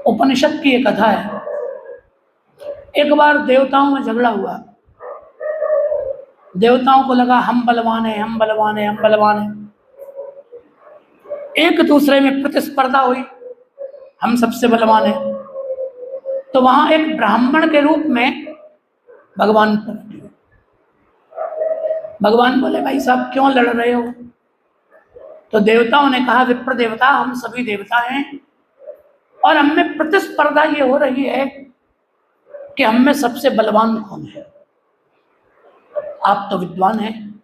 उपनिषद की एक कथा है। एक बार देवताओं में झगड़ा हुआ। देवताओं को लगा हम बलवान हैं, हम बलवान हैं, हम बलवान हैं। एक दूसरे में प्रतिस्पर्धा हुई, हम सबसे बलवान हैं। तो वहां एक ब्राह्मण के रूप में भगवान प्रकट हुए। भगवान बोले, भाई साहब क्यों लड़ रहे हो? तो देवताओं ने कहा, विप्र देवता, हम सभी देवता हैं और हमें प्रतिस्पर्धा ये हो रही है कि हम में सबसे बलवान कौन है। आप तो विद्वान हैं,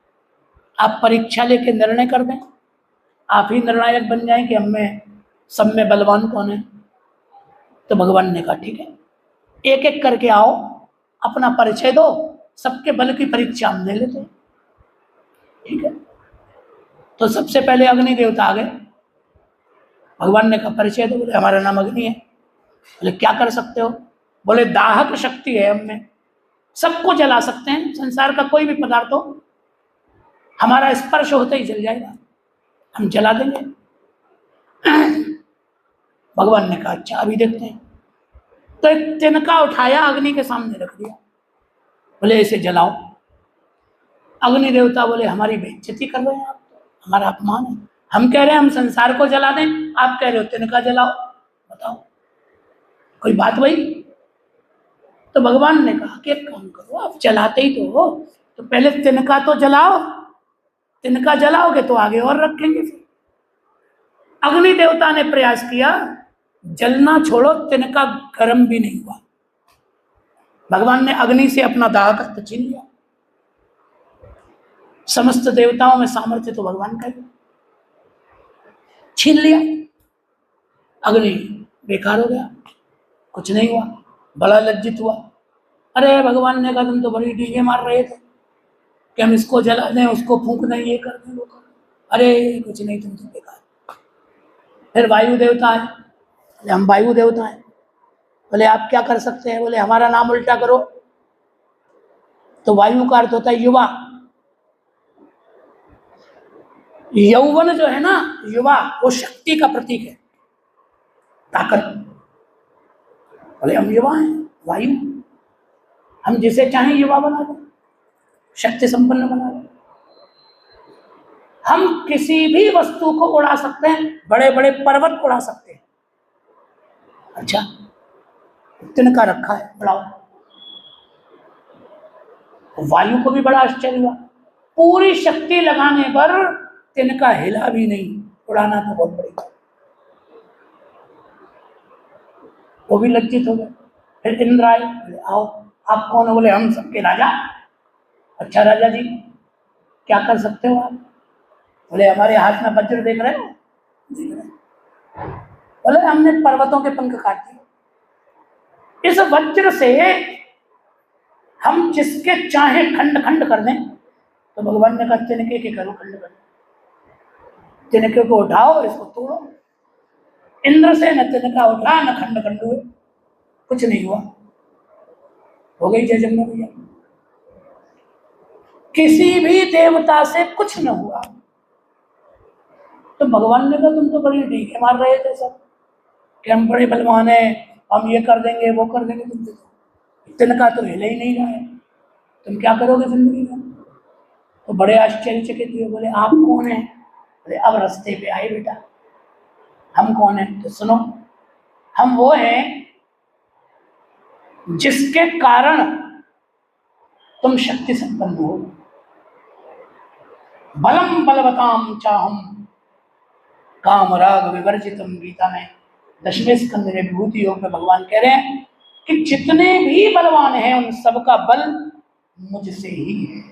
आप परीक्षा लेके निर्णय कर दें, आप ही निर्णायक बन जाएं कि हम में सब में बलवान कौन है। तो भगवान ने कहा, ठीक है, एक एक करके आओ, अपना परिचय दो, सबके बल की परीक्षा हम ले लेते हैं। ठीक है। तो सबसे पहले अग्नि देवता आ गए। भगवान ने कहा, परिचय दो। बोले, हमारा नाम अग्नि है। बोले, क्या कर सकते हो? बोले, दाहक शक्ति है हम में, सबको जला सकते हैं। संसार का कोई भी पदार्थ हो, हमारा स्पर्श होते ही जल जाएगा, हम जला देंगे। भगवान ने कहा, अच्छा अभी देखते हैं। तो एक तिनका उठाया, अग्नि के सामने रख दिया। बोले, इसे जलाओ। अग्नि देवता बोले, हमारी बेइज्जती कर रहे हैं आप, हमारा अपमान है। हम कह रहे हैं हम संसार को जला दें, आप कह रहे हो तिनका जलाओ। बताओ, कोई बात भाई? तो भगवान ने कहा कि एक काम करो, आप जलाते ही तो हो, तो पहले तिनका तो जलाओ। तिनका जलाओगे तो आगे और रखेंगे। फिर अग्नि देवता ने प्रयास किया, जलना छोड़ो, तिनका गर्म भी नहीं हुआ। भगवान ने अग्नि से अपना दाहक छीन लिया। समस्त देवताओं में सामर्थ्य तो भगवान का ही, छीन लिया। अग्नि बेकार हो गया, कुछ नहीं हुआ। बड़ा लज्जित हुआ। अरे भगवान ने कहा, तुम तो बड़ी डींगे मार रहे थे कि हम इसको जला दें, उसको फूंक दें, ये कर दें, वो कर दें। अरे कुछ नहीं, तुम तो बेकार। फिर वायु देवता है। बोले, हम वायु देवता हैं। बोले, आप क्या कर सकते हैं? बोले, हमारा नाम उल्टा करो। तो वायु का अर्थ होता है युवा। यौवन जो है ना, युवा, वो शक्ति का प्रतीक है, ताकत। बोले, हम युवा हैं, वायु, हम जिसे चाहें युवा बना दें, शक्ति संपन्न बना दें। हम किसी भी वस्तु को उड़ा सकते हैं, बड़े बड़े पर्वत उड़ा सकते हैं। अच्छा, तिनका रखा है, उड़ाओ। वायु को भी बड़ा आश्चर्य हुआ, पूरी शक्ति लगाने पर तिनका हिला भी नहीं। उड़ाना तो बहुत बड़ी बात। वो भी लज्जित हो गए। फिर इंद्र आए। बोले, आओ, आप कौन हो? बोले, हम सबके राजा। अच्छा राजा जी, क्या कर सकते हो आप? बोले, हमारे हाथ में वज्र देख रहे हो? देख रहे हैं। बोले, हमने पर्वतों के पंख काट दिए। इस वज्र से हम जिसके चाहे खंड खंड कर दें। तो भगवान ने कहा, तिनके के करो खंड कर, तिनके को उठाओ, इसको तोड़ो। इंद्र से न तिनका उठा, न खंड खंड हुए, कुछ नहीं हुआ। हो गई जय जगन्नाथ भैया। किसी भी देवता से कुछ न हुआ। तो भगवान ने कहा, तुम तो बड़ी डींगे मार रहे थे सब कि हम बड़े बलवान हैं, हम ये कर देंगे, वो कर देंगे। तुम तिनका तो हिले ही नहीं रहा है, तुम क्या करोगे जिंदगी में? तो बड़े आश्चर्यचकित हुए। बोले, आप कौन है? बोले, अब रास्ते पे आए बेटा। हम कौन है? तो सुनो, हम वो हैं जिसके कारण तुम शक्ति संपन्न हो। बलम बलवताम चाहम काम राग विवर्जितम। गीता में 10वें स्कंद में विभूति योग में भगवान कह रहे हैं कि जितने भी बलवान हैं उन सबका बल मुझसे ही है।